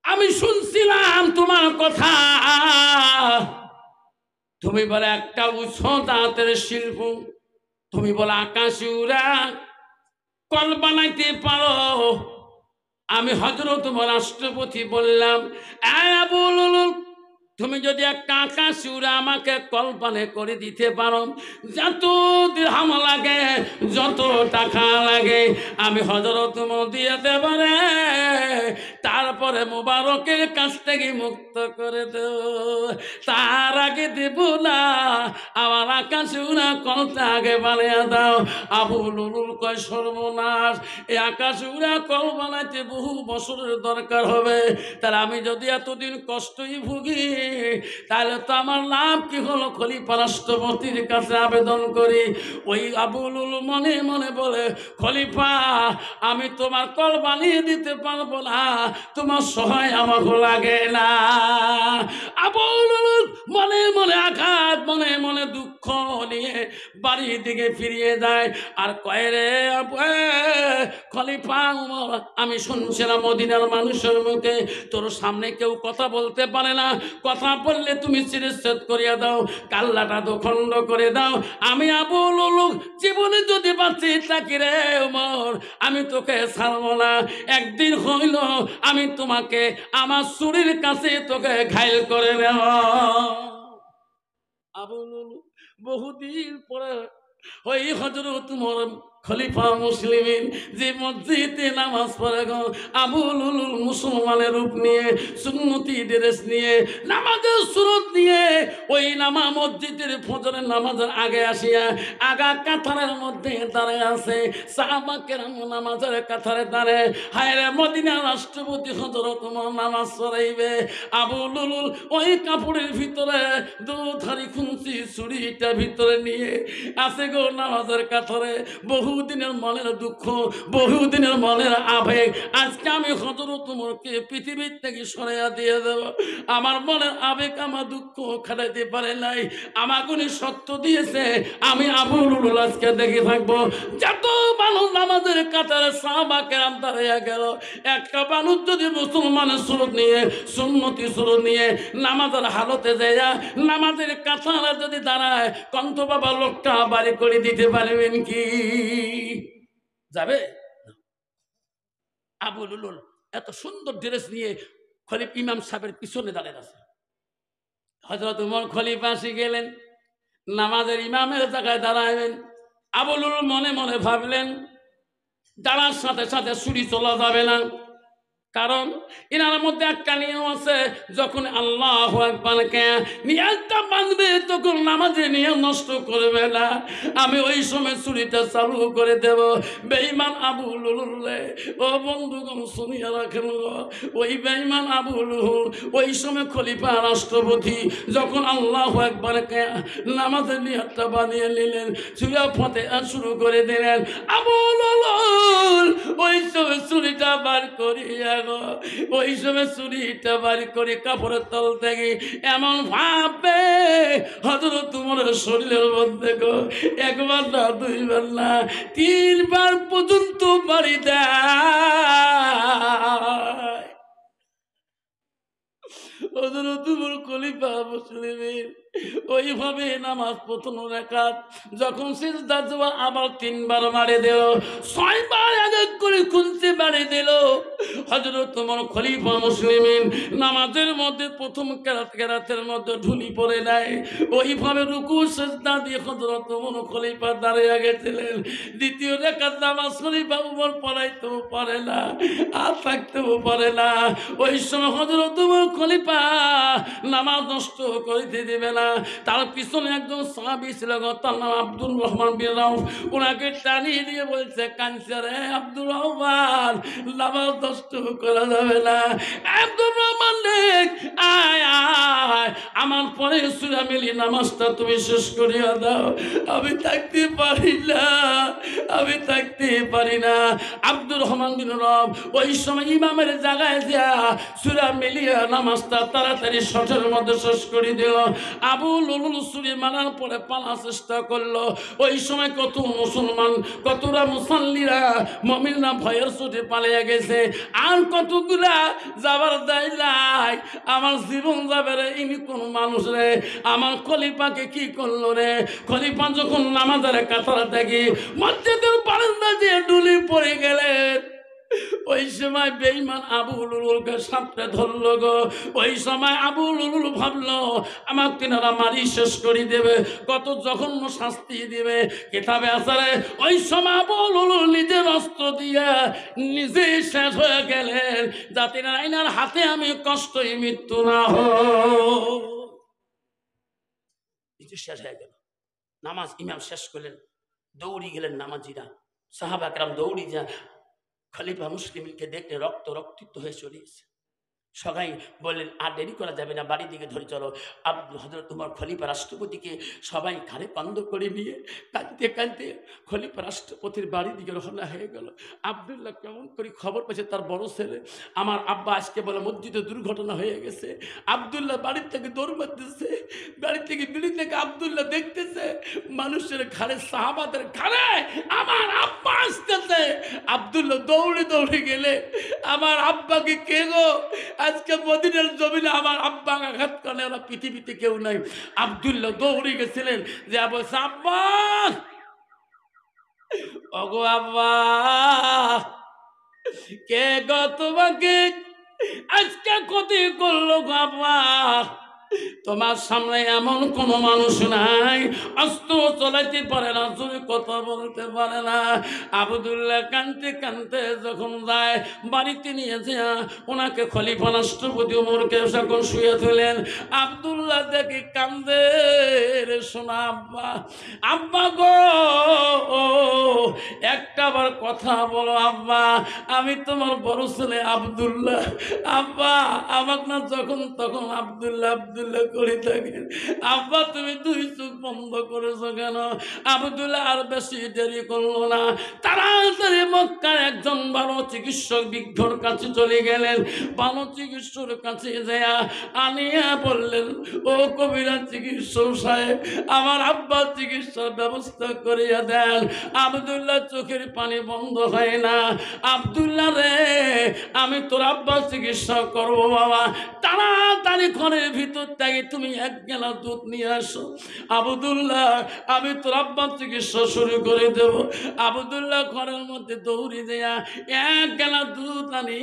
আমি শুনছিলাম তোমার কথা, তুমি বলে একটা উচ্চ দাঁতের শিল্প, তুমি বলে আকাশে উড়া কল বানাইতে পারো। আমি হযরত রাষ্ট্রপতি বললাম আবু লুলু তুমি যদি একটা আকাশ উড়ে আমাকে কল্পনা করে দিতে পারো, যত দিরহাম লাগে যত টাকা লাগে আমি হযরত দিয়ে দেব রে। তারপর কবরে মোবারকের কাছ থেকে মুক্ত করে দেও, তার আগে দেব না, আমার আকাশ উড়া কলটা আগে বানিয়ে দাও। আবু লুলুল কয় সর্বনাশ, এই আকাশ উড়া কল বানাইতে বহু বছরের দরকার হবে, তাহলে আমি যদি এতদিন কষ্টই ভুগি তাহলে তো আমার লাভ কি হলো? খলিফা রাষ্ট্রপতির কাছে আবেদন করি। ওই আবু লুলু মনে মনে বলে, খলিফা আমি তোমার কল বানিয়ে দিতে পারবো না, তোমার সহায় আমাকে লাগে না। আবু লুলু মনে মনে আঘাত, মনে মনে দুঃখ নিয়ে বাড়ির দিকে ফিরিয়ে যায় আর কয়, রে খলিফা উমর, আমি শুনছিলাম মদিনার মানুষের মুখে তোর সামনে কেউ কথা বলতে পারে না, কথা বললে তুমি শিরচ্ছেদ করিয়া দাও, কাল্লাটা দোখণ্ড করে দাও। আমি আবু লুলু জীবনে যদি বাঁচি থাকি রে উমর, আমি তোকে ছাড়বো না। একদিন হইল আমি তোমাকে আমার ছুরির কাছে তোকে ঘায়ল করে নেব। আবু লুলু বহুদিন পরে ওই হযরত উমর খলিফা মুসলিমিন যে মসজিদে নামাজ পড়ে গো, আবু লুলুল মুসলমানের রূপ নিয়ে, সুন্নতি ড্রেস নিয়ে, নামাজের সুরত নিয়ে ওই মসজিদের ফজরের নামাজের আগে আসিয়া আগা কাতারের মধ্যে দাঁড়িয়ে আছে। সাহাবা কেরাম নামাজের কাতারে দাঁড়ে, হায় রে মদিনার রাষ্ট্রপতি হযরত উমর নামাজ পড়াইবে। আবু লুলুল ওই কাপড়ের ভিতরে দুধারি খুঁজি ছুরিটা ভিতরে নিয়ে আছে গো নামাজের কাতারে। বহুদিনের মনের দুঃখ, বহুদিনের মনের আবেগ, আজকে আমি হযরত উমরকে পৃথিবীর থেকে সরাইয়া দিয়ে দেব। আমার মনের আবেগ, আমার দুঃখ খাটাইতে পারে নাই, আমাকে উনি শক্ত দিয়েছে, আমি আবু লুলুল আজকে দেখে থাকবো। যত মানুষ নামাজের কাতারে সাহাবা কেরাম দাঁড়াইয়া গেল, একটা মানুষ যদি মুসলমানের সুরত নিয়ে, সুন্নতি সুরত নিয়ে নামাজের হালতে যায়, নামাজের কাতারে যদি দাঁড়ায়, কন্ত বাবা লোকটা বাড়ি করে দিতে পারবেন কি? যাবে? আবু লুলুল এত সুন্দর ড্রেস নিয়ে খলিফা ইমাম সাহেবের পিছনে দাঁড়িয়ে আছে। হযরত উমর খলিফা আসি গেলেন, নামাজের ইমামের জায়গায় দাঁড়াইবেন। আবু লুলুল মনে মনে ভাবলেন, দাঁড়ার সাথে সাথে ছুরি চলা যাবে না, কারণ এনার মধ্যে একটা নিয়ম আছে, যখন আল্লাহু আকবারকে নিয়তটা বাঁধবে তখন নামাজে নিয়ম নষ্ট করবে না। আমি ওই সময় ছুরিটা চালু করে দেব। বেঈমান আবু লুলুল, ও বন্ধুগণ শুনিয়া রাখেন, ওই বেঈমান আবু লুলুল ওই সময় খলিফা রাষ্ট্রপতি যখন আল্লাহু আকবারকে নামাজের নিয়তটা বানিয়ে নিলেন, সূরা ফাতিহা শুরু করে দিলেন, আবু লুলুল ওই সময় ছুরিটা বার করিয়া ওই সময় ছুরিটা বাড়ি করে কাপড়ের তল থেকে এমন ভাববে হযরত উমরের শরীরের মধ্যে গো একবার না, দুইবার না, তিনবার পর্যন্ত বাড়ি দেয়। হযরত উমর খলিফা মুসলিমিন ওইভাবে নামাজ প্রথম রাকাত যখন সিজদা যাওয়া আবার তিনবার মারে দিল, ছয়বার এক করে খুঁজতে বাড়ি দিল। হযরত উমর খলিফা মুসলিমিন নামাজের মধ্যে প্রথম কেরাতের মধ্যে ঢুলি পড়ে নাই, ওইভাবে রুকু সিজদা দিয়ে হযরত উমর খলিফা দাঁড়িয়ে গেছিলেন। দ্বিতীয় রাকাত নামাজ খলিফা উমর পড়াইতেও পারে না, আর থাকতেও পারে না। ওই সময় হযরত উমর খলিফা নামাজ নষ্ট করিতে দেবে না। তার পিছনে একজন সাহাবী ছিল, তার নাম আব্দুর রহমান বিন রাউফ, ওনাকে টানিয়ে দিয়ে বলছে, কাঁদছে, রে আব্দুর রহমান, নামাজ নষ্ট করা যাবে না। আব্দুর রহমান আয় আয়, আমার পরে সূরা মিলি নামাজটা তুমি শেষ করিয়া দাও, আমি থাকতে পারি না, আমি থাকতে পারি না। আব্দুর রহমান বিন রাউফ ওই সময় ইমামের জায়গায় যা সূরা মিলিয়া নামাজটা তাড়াতাড়ি শটের মধ্যে শেষ করে দিল। আবু লুলুল ছুরি মারার পরে পালার চেষ্টা করলো। ওই সময় কত মুসলমান, কতটা মুসাল্লিরা মুমিনরা ভয়ের চোটে পালিয়ে গেছে, আর কতগুলা যাবার দায় নাই, আমার জীবন যাবে রে, ইনি কোন মানুষ রে, আমার খলিফাকে কি করলো রে। খলিফা যখন নামাজের কাতারে থাকি মসজিদের বারান্দা দিয়ে ডুলি পড়ে গেলেন, ওই সময় বেঈমান আবু লুলুলকে সাপড়ে ধরলো গো। ওই সময় আবু লুলুল ভাবলো আমার তিনারা মারি শেষ করে দেবে, কত জঘন্য শাস্তি দিবে। কিতাবে আসারে ওই সময় আবু লুলুল নিজের অস্ত্র দিয়ে নিজে শেষ হয়ে গেলেন, যাতে নাইনার হাতে আমি কষ্টই মৃত্যু না হোক। নিজে শেষ হয়ে গেল। নামাজ ইমাম শেষ করলেন, দৌড়ি গেলেন নামাজিরা, সাহাবা কেরাম দৌড়ি যা খলিফা মুসলিমকে দেখলে রক্তাক্ত হয়ে চলিয়েছে। সবাই বললেন আর দেরি করা যাবে না, বাড়ির দিকে ধরে চলো। হযরত উমর খলিফা রাষ্ট্রপতিকে সবাই ঘাড়ে কাঁধ করে নিয়ে কাঁদতে কাঁদতে খলিফা রাষ্ট্রপতির বাড়ির দিকে রওনা হয়ে গেল। আব্দুল্লাহ কেমন করে খবর পেয়েছে তার বড় ছেলে, আমার আব্বা আজকে বলে মসজিদে দুর্ঘটনা হয়ে গেছে। আব্দুল্লাহ বাড়ির থেকে দৌড় মারতেছে, বাড়ি থেকে বিড়ি থেকে আব্দুল্লাহ দেখতেছে মানুষের ঘাড়ে, সাহাবাদের ঘাড়ে আমার আব্বা আসতেছে। আব্দুল্লাহ দৌড়ে দৌড়ে গেলে আমার আব্বাকে কে গো, আজকে মদিনার জমিনে আমার আব্বা আঘাত করে, ওরা পৃথিবীতে কেউ নাই। আব্দুল্লাহ দৌড়ে গেছিলেন যে বলছে আব্বা, ওগো আব্বা, কে গো তোমাকে আজকে ক্ষতি করলো গো আব্বা? তোমার সামনে এমন কোন মানুষ নাই, অস্ত্র চলাইতে পারে না, জোরে কথা বলতে পারে না। আব্দুল্লাহ কানতে কানতে যখন যায় বাড়িতে নিয়ে যায় ওনাকে খলিফা রাষ্ট্রপতি ওমরকে যখন শুয়ে তুলেন, আব্দুল্লাহ দেখে কান্দে, রে শোনা আব্বা, আব্বা গো একটা বার কথা বলো আব্বা, আমি তোমার বড় ছেলে আব্দুল্লাহ। আব্বা আমাকে না যখন তখন আব্দুল্লাহ আব্দুল্লাহ করে থাকেন। আব্বা তুমি দুই চোখ বন্ধ করেছো কেন? আব্দুল্লাহ আর বেশি দেরি করলো না, তাড়াতাড়ি মক্কার একজন ভালো চিকিৎসক বিজ্ঞর কাছে চলে গেলেন। ভালো চিকিৎসকের কাছে যায়া আনিয়া বললেন, ও কবিরাজ চিকিৎসক সাহেব, আমার আব্বার চিকিৎসার ব্যবস্থা করিয়া দেন। আব্দুল্লাহ চোখের পানি বন্ধ হয় না। আব্দুল্লাহ রে, আমি তোর আব্বার চিকিৎসা করবো বাবা, তাড়াতাড়ি ঘরের ভিতর থেকে তুমি এক গেলা দুধ নিয়ে আসো। আব্দুল্লাহ আমি তোর আব্বার চিকিৎসা শুরু করে দেব। আব্দুল্লাহ ঘরের মধ্যে দৌড়ে দেয়া এক গেলা দুধ আনি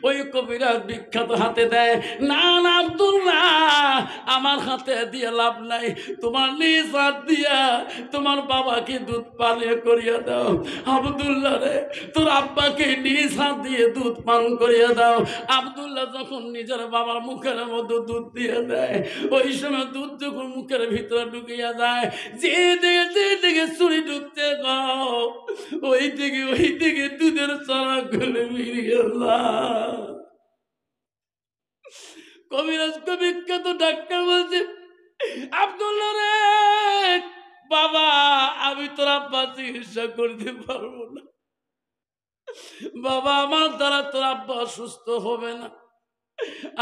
ওই কবিরাজ বিখ্যাত হাতে দেয়। না না আব্দুল্লাহ, আমার হাতে দিয়ে লাভ নাই, তোমার নিজ হাত দিয়া তোমার বাবাকে দুধ পান করিয়া দাও। আব্দুল্লাহ রে, তোর আব্বাকে নিজ হাত দিয়ে দুধ পান করিয়া দাও। আব্দুল্লাহ যখন নিজের বাবার মুখের মধ্যে দুধ দিয়ে দেয়, ওই সময় দুধ যখন মুখের ভিতরে ঢুকিয়া যায়, যে দিকে চুরি ঢুকতে গাও ওই দিকে দুধের চড়া খুলে বেরিয়ে যায়। কবিরাজকে বিখ্যাত ডাক্তার বলছে, আব্দুল্লাহ রে বাবা, আমি তোর আব্বা চিকিৎসা করতে পারবো না বাবা, আমার দ্বারা তোর আব্বা সুস্থ হবে না,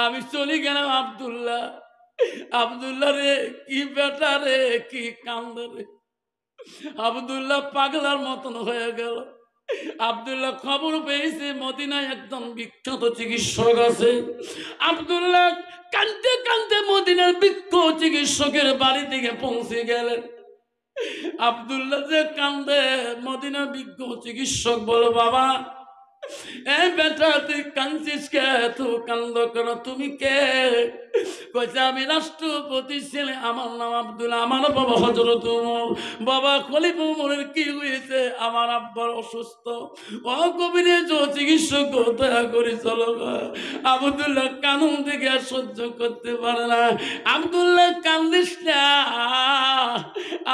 আমি চলে গেলাম। আব্দুল্লাহ আব্দুল্লাহ রে, কি বেটা রে, কি কান্দ রে। আব্দুল্লাহ পাগলার মতন হয়ে গেল। আব্দুল্লাহ খবর পেয়েছে মদিনায় একদম বিখ্যাত চিকিৎসক আছে। আব্দুল্লাহ কাঁদতে কাঁদতে মদিনার বিখ্যাত চিকিৎসকের বাড়ি থেকে পৌঁছে গেলেন। আব্দুল্লাহ যে কান্দে, মদিনার বিজ্ঞ চিকিৎসক বলো, বাবা এ বেটা তুই কাঁদছিস কে, তুই কান্দ কেন, তুমি কে? কইছে আমি রাষ্ট্রপতি ছেলে, আমার নাম আব্দুল্লাহ, আমার বাবা হযরত ওমর। বাবা খলিফা ওমরের কি হয়েছে? আমার আব্বার অসুস্থ। ও কবিরাজ চিকিৎসক দয়া করে চলো। আব্দুল্লাহ কানুন থেকে আর সহ্য করতে পারে না। আব্দুল্লাহ কান্দিস না,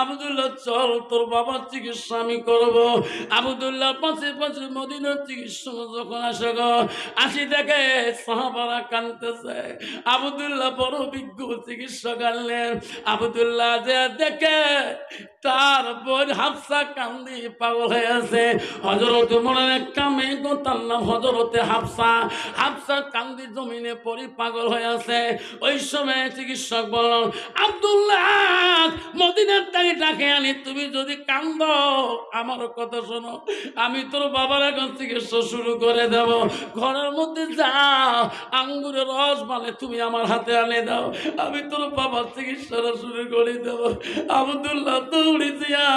আব্দুল্লাহ চল তোর বাবার চিকিৎসা আমি করবো। আব্দুল্লাহ পাশে পাশে মদিনার চিকিৎসা যখন আসে গো, আসি দেখে সাহাবারা কাঁদতেছে। আব্দুল্লাহ বড় বিজ্ঞ চিকিৎসক আনলেন। আব্দুল্লাহ যে দেখে তার বোন হাফসা কান্দি পাগল হয়ে আছে। হযরত ওমরের একটা মেয়ে গো, তার নাম হযরতে হাফসা। হাফসা কান্দি জমিনে পড়ি পাগল হয়ে আছে। ওই সময় চিকিৎসক বলল, আব্দুল্লাহ মদিনার থেকে ডাকে আনি, তুমি যদি কান্দ আমার কথা শোনো, আমি তোর বাবার এখন চিকিৎসা শুরু করে দেব। ঘরের মধ্যে যাও, আঙ্গুরের রস মানে তুমি আমার হাতে আনে দাও, আমি তোর বাবার চিকিৎসাটা শুরু করে দেব। আব্দুল্লাহ দৌড়ে দিয়া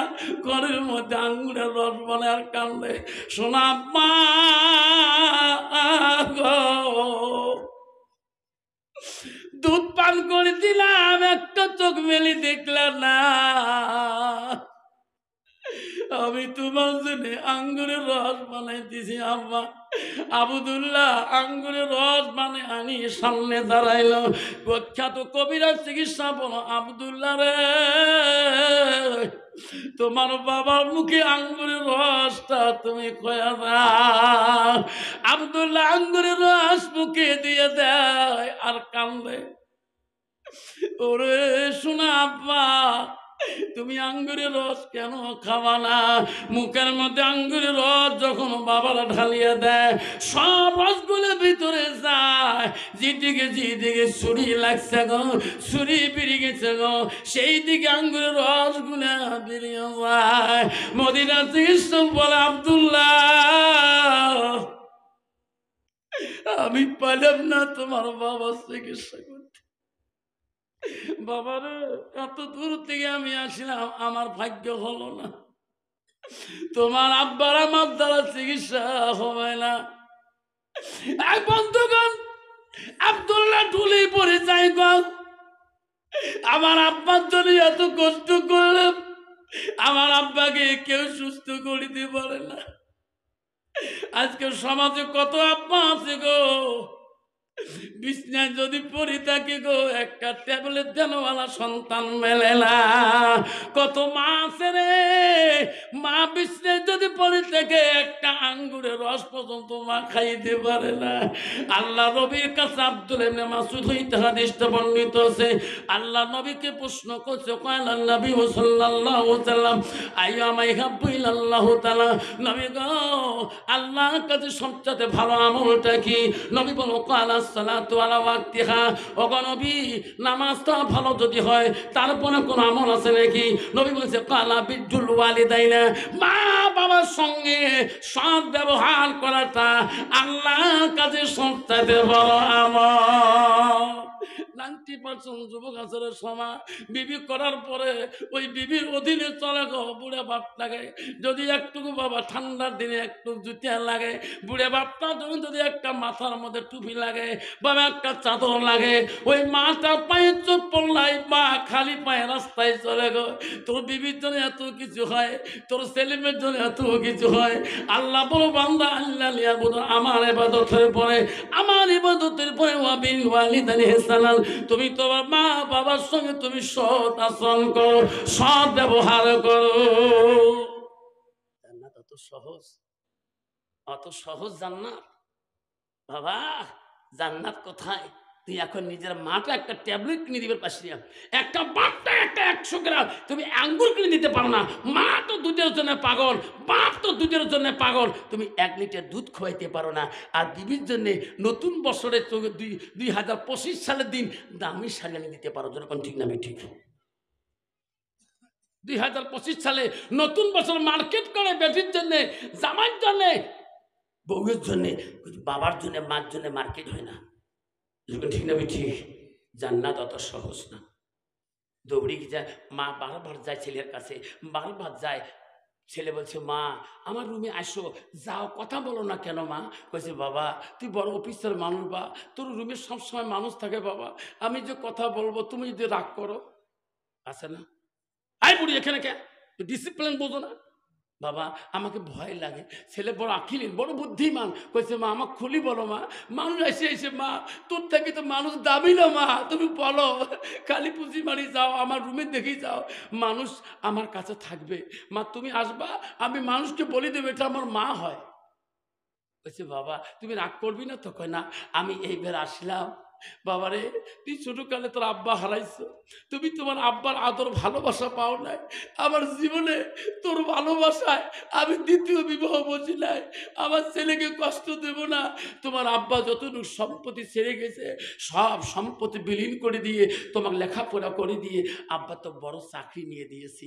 ঘরের মধ্যে আঙ্গুরের রস মানে আর কান্দে, শোনা মা গো, দুধ পান করে দিলাম, একটা চোখ মেলি দেখলাম না, আমি তোমার জন্য আঙ্গুরের রস বানাই দিছি আম্মা। আবদুল্লাহ আঙ্গুরের রস মানে আনি সামনে দাঁড়াইল। প্রখ্যাত কবিরাজ চিকিৎসা বলো, আবদুল্লাহ রে, তোমার বাবার মুখে আঙ্গুরের রসটা তুমি কয়া দাও। আবদুল্লাহ আঙ্গুরের রস মুখে দিয়ে দেয় আর কান্দে। ওরে শোনা আব্বা, তুমি আঙ্গুরের রস কেন খাওয়া না? মুখের মধ্যে আঙ্গুরের রস যখন বাবারা ঢালিয়ে দেয়, সব রসগুলো ভিতরে যায়, যেদিকে ছুরি লাগছে গো, ছুরি বেরিয়ে গেছে গো, সেই দিকে আঙ্গুরের রসগুলো বেরিয়ে যায়। মদিনা চিকিৎসক বলে, আব্দুল্লাহ আমি পারলাম না তোমার বাবার চিকিৎসা করতে। বাবারে, এত দূর থেকে আমি আসলাম, আমার ভাগ্য হলো না, তোমার আব্বার আমার দ্বারা চিকিৎসা হবে না। এক বন্ধুগণ, আব্দুল্লাহ ঢুলে পড়ে যায় গো, আমার আব্বার জন্য এত কষ্ট করলাম, আমার আব্বাকে কেউ সুস্থ করিতে পারে না। আজকে সমাজে কত আব্বা আছে গো, বিছনায় যদি পড়ে থাকে গো, একটা ট্যাবলেট দেনওয়ালা সন্তান মেলে না। কত মা আছে রে, মা বিছনায় যদি পড়ে থাকে, একটা আঙ্গুরের রস পর্যন্ত মা খাইতে পারে না। আল্লাহ নবীর কাছে আব্দুল ইবনে মাসউদ হইতে হাদিসটা বর্ণিত আছে, আল্লাহ নবীকে প্রশ্ন করছে, কয়লা নবী সাল্লাল্লাহু আলাইহি ওয়াসাল্লাম আইয়ামা ইহাব্বু ইলাল্লাহু তাআলা, নবী গো আল্লাহর কাছে সবচেয়ে ভালো আমলটা কি? নবী বলো, কালা সালাতু আলা ওয়াক্তিহা। ওগো নবী, নামাজটা ভালো যদি হয়, তারপরে কোন আমল আছে নাকি? নবী বলেছে, কালা বিদ্যুল ওয়ালিদাইনা, মা বাবার সঙ্গে সৎ ব্যবহার করাটা আল্লাহর কাছে সবচেয়ে বড় আমল। 90% যুবক আসলে সময় বিবি করার পরে ওই বিবির অধীনে চলে গো, বুড়ে বাপ লাগে যদি একটুকু, বাবা ঠান্ডার দিনে একটু জুতিয়া লাগে, বুড়ে বাপটা যদি একটা মাথার মধ্যে টুপি লাগে, বাবা একটা চাদর লাগে, ওই মাটা পায়ে চোখ পড়লাই মা খালি পায়ে রাস্তায় চলে গো। তোর বিবির জন্য এত কিছু হয়, তোর ছেলেমেয়ের জন্য এত কিছু হয়। আল্লাহ বলো, বান্দা আল্লাহ লিয়াবুদু, আমার ইবাদতের পরে, আমার ইবাদতের পরে ওয়াবিল ওয়ালিদাইনি ইহসানান, তুমি তোমার মা বাবার সঙ্গে তুমি সৎ আচরণ করো, সৎ ব্যবহার করো। জান্নাত অত সহজ, অত সহজ জান্নাত বাবা। জান্নাত কোথায়? তুই এখন নিজের মাটা একটা ট্যাবলেট কিনে দিবে পাশে, একটা বাপটা একটা 100 গ্রাম তুমি আঙ্গুর কিনে দিতে পারো না। মা তো দুধের জন্য পাগল, বাপ তো দুধের জন্য পাগল, তুমি 1 লিটার দুধ খাওয়াইতে পারো না। আর বিবির জন্য নতুন বছরে 2025 সালের দিন দামি শাড়ি এনে দিতে পারো, যেরকম ঠিক না? আমি ঠিক 2025 সালে নতুন বছর মার্কেট করে বেটির জন্য, জামাইয়ের জন্য, বউয়ের জন্য, বাবার জন্য, মার জন্য মার্কেট হয় না, ঠিক না? ঠিক। জান্নাত অত সহজ না। দৌড়ি যায় মা, বারবার যায় ছেলের কাছে, বারবার যায়। ছেলে বলছে, মা আমার রুমে আসো, যাও, কথা বলো না কেন? মা কইছে, বাবা তুই বড় অফিসার মানুষ, বা তোর রুমে সবসময় মানুষ থাকে, বাবা আমি যে কথা বলবো তুমি যদি রাগ করো, আছে না? আই বুড়ি এখানে কে, ডিসিপ্লিন বোঝো না? বাবা আমাকে ভয় লাগে। ছেলে বড় আখিলেন, বড় বুদ্ধিমান, কইছে, মা আমাকে খুলি বলো মা, মানুষ এসে এসে, মা তোর থেকে তো মানুষ দাবি না, মা তুমি বলো, কালী পুঁজি মারি যাও, আমার রুমে দেখি যাও, মানুষ আমার কাছে থাকবে, মা তুমি আসবা, আমি মানুষকে বলে দেবো এটা আমার মা হয়। কইছে, বাবা তুমি রাগ করবি না তো? কয় না, আমি এইবার আসলাম। বাবারে, তুই ছোটকালে তোর আব্বা হারাইছো, তুমি তোমার আব্বার আদর ভালোবাসা পাও নাই। আমার জীবনে তোর ভালোবাসায় আমি দ্বিতীয় বিবাহ বসি নাই, আমার ছেলেকে কষ্ট দেব না। তোমার আব্বা যতটুকু সম্পত্তি ছেড়ে গেছে, সব সম্পত্তি বিলীন করে দিয়ে তোমাকে লেখাপড়া করে দিয়ে আব্বা তো বড় চাকরি নিয়ে দিয়েছি।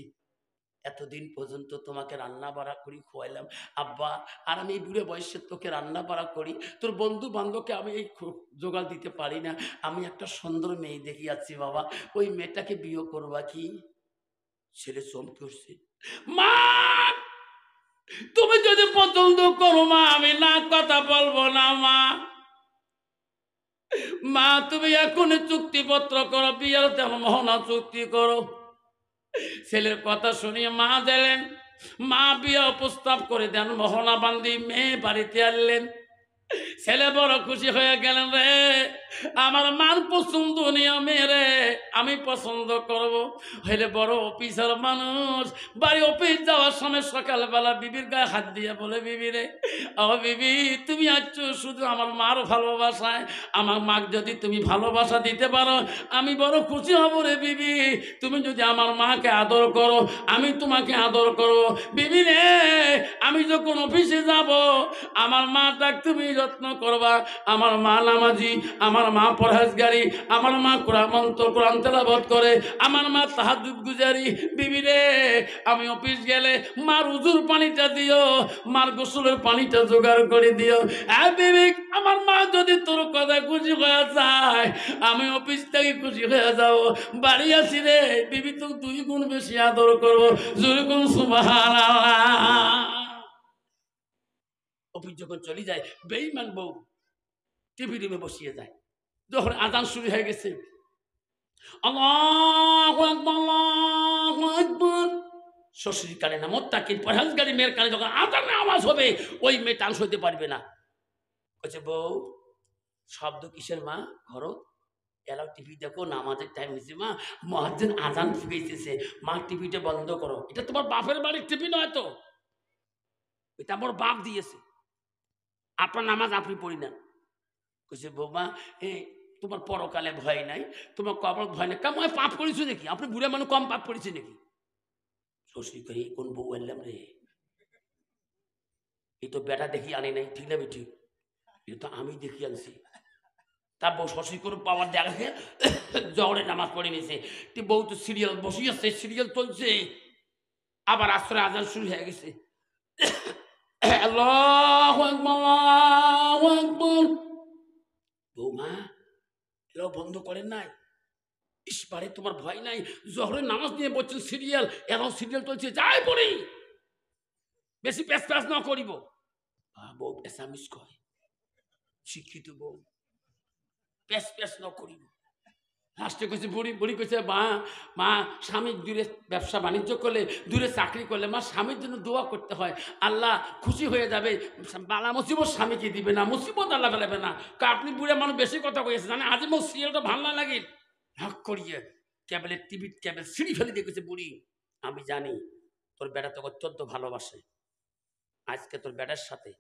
এতদিন পর্যন্ত তোমাকে রান্না বাড়া করি খোয়াইলাম আব্বা, আর আমি এই বুড়ে বয়সে তোকে রান্না বাড়া করি, তোর বন্ধু বান্ধবকে আমি এই জোগাড় দিতে পারি না, আমি একটা সুন্দর মেয়ে দেখি যাচ্ছি বাবা, ওই মেয়েটাকে বিয়ে করবা কি? ছেলে চমকে উঠছে, মা তুমি যদি পছন্দ করো মা আমি না কথা বলবো না মা, মা তুমি এখনই চুক্তিপত্র করো, বিয়ের তেমন মহনা চুক্তি করো। ছেলের কথা শুনিয়ে মা দিলেন, মা বিয়ে প্রস্তাব করে দেন, মহনা বান্ধি মেয়ে বাড়িতে আনলেন। ছেলে বড় খুশি হয়ে গেলেন, রে আমার মার পছন্দ নিয়মে রে আমি পছন্দ করব। হইলে বড় অফিসার মানুষ, বাড়ি অফিস যাওয়ার সময় সকালবেলা বিবির গায়ে হাত দিয়ে বলে, বিবি রে ও বিবি তুমি আছো শুধু আমার মার ভালোবাসায়, আমার মাকে যদি তুমি ভালোবাসা দিতে পারো আমি বড় খুশি হব রে বিবি। তুমি যদি আমার মাকে আদর করো আমি তোমাকে আদর করো। বিবি রে আমি যখন অফিসে যাব আমার মাটাকে তুমি যত্ন করবা, আমার মা নামাজি, আমার মা পরহেজগারি, আমার মা কোরআন তেলাওয়াত করে, আমার মা তাহাজ্জুদ গুজারি। বিবি রে আমি অফিস গেলে মার উজুর পানিটা দিও, মার গোসলের পানিটা জোগাড় করে দিও। বিবি আমার মা যদি তোর কথা খুশি হয়ে যায় আমি অফিস থেকে খুশি হয়ে যাব, বাড়ি আসি রে বিবি তো 2 গুণ বেশি আদর করবো। জোরে কোন সুবহানাল্লাহ। অফিস যখন চলে যায় বেঈমান বউ টিভি রুমে বসিয়ে যায়, যখন আজান শুরু হয়ে গেছে আল্লাহু আকবার আল্লাহু আকবার, শ্বশুর কানে না মোত্তাকিন পরহেজগারী মেয়ের কানে যখন আজানের আওয়াজ হবে ওই মেয়ে টান সইতে পারবে না। বলছে বউ শব্দ কিসের মা, ঘরো এলাও টিভি দেখো, নামাজের টাইম হয়েছে মা, মুয়াজ্জিন আজান ফুঁকেছে মা, টিভিটা বন্ধ করো। এটা তোমার বাপের বাড়ির টিভি নয় তো, এটা আমার বাপ দিয়েছে, আপনার নামাজ আপনি পড়ি না। কইছে বৌমা তোমার পরকালে ভয় নাই, তোমার কবর ভয় নাই, কেমন পাপ করেছো নাকি, আপনি বুড়ে মানুষ কম পাপ করেছে নাকি? শ্বশুর কই কোন বউ এলাম রে, এই তো বেটা দেখি আনি নাই, ঠিক না বেঠি, এটা তো আমি দেখি আনছি। তার বউ শ্বশুর করে পাওয়ার দেখে জহরে নামাজ পড়ে নিয়েছে, বউ তো সিরিয়াল বসিয়েছে, সিরিয়াল চলছে, আবার আসরে আজান শুরু হয়ে গেছে। আল্লাহু আকবার আল্লাহু আকবার। বৌমা এরাও বন্ধ করেন নাই, ইসপারে তোমার ভয় নাই, জহরের নামাজ নিয়ে বলছেন সিরিয়াল, এরাও সিরিয়াল চলছে, যাই পড়ি বেশি প্যাস প্যাস না করিব। বউ পেশামিস কয়, শিক্ষিত বউ প্যাস প্যাস না করিব। লাস্টে কইছে বুড়ি, বুড়ি কইছে মা স্বামী দূরে ব্যবসা বাণিজ্য করলে, দূরে চাকরি করলে মা স্বামীর জন্য দোয়া করতে হয়, আল্লাহ খুশি হয়ে যাবে, বালা মুসিবত স্বামীকে দিবে না, মুসিবত আল্লাহ ফেলাবে না। আপনি বুড়ে মানুষ বেশি কথা কয়েছে জানে, আজ মোর সিরিয়ালটা ভালো না লাগে, ভাগ করিয়ে কেবলের টিভি কেবল সিঁড়ি ফেলে দিয়ে কইছে বুড়ি আমি জানি তোর বেটা তোকে অত্যন্ত ভালোবাসে, আজকে তোর বেটার সাথে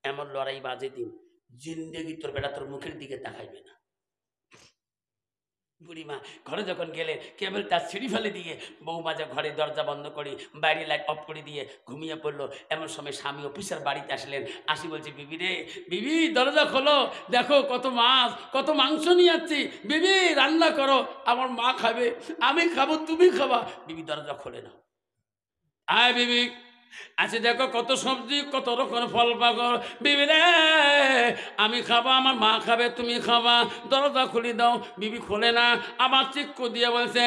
এমন লড়াই বাজে দিন জিন্দেগি তোর বেটা তোর মুখের দিকে তাকাইবে না। বুড়িমা ঘরে যখন গেলে কেবল তার সিঁড়ি ফেলে দিয়ে বৌমা যে ঘরে দরজা বন্ধ করে বাইরে লাইট অফ করে দিয়ে ঘুমিয়ে পড়লো। এমন সময় স্বামী অফিসার বাড়িতে আসলেন, আসি বলছে বিবি রে বিবি দরজা খোলো, দেখো কত মাছ কত মাংস নিয়ে যাচ্ছি, বিবি রান্না করো, আমার মা খাবে আমি খাবো তুমি খাবা। বিবি দরজা খোলে না, আয় বিবি আচ্ছা দেখো কত সবজি কত রকম ফল পাকড়, বিবি রে আমি খাবা আমার মা খাবে তুমি খাবা, দরজা খুলে দাও। বিবি খোলে না, আবার চিক্কু দিয়ে বলছে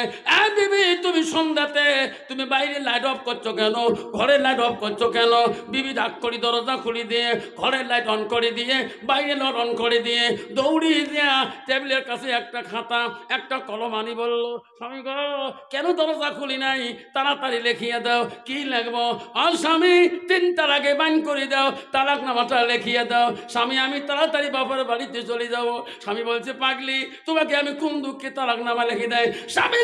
বিবি তুমি সন্ধ্যাতে তুমি বাইরে লাইট অফ করছো কেন, ঘরের লাইট অফ করছো কেন? বিবি ডাক করি দরজা খুলে দিয়ে ঘরের লাইট অন করে দিয়ে বাইরে লাইট অন করে দিয়ে দৌড়িয়ে দিয়া টেবিলের কাছে একটা খাতা একটা কলম আনি বললো, স্বামী গো কেন দরজা খুলি নাই, তাড়াতাড়ি লিখিয়ে দাও। কি লাগবো? স্বামী 3 তালাকে বান করে দাও, তালাক নামাটা লিখিয়ে দাও। স্বামী আমি তাড়াতাড়ি বাবার বাড়িতে চলে যাব। স্বামী বলছে পাগলি তোমাকে আমি কোন দুঃখে তালাক নামা লিখে দেয়? স্বামী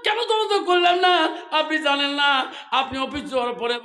কেন দরজা করলাম না? আপনি জানেন না আপনি অফিস যাওয়ার পরে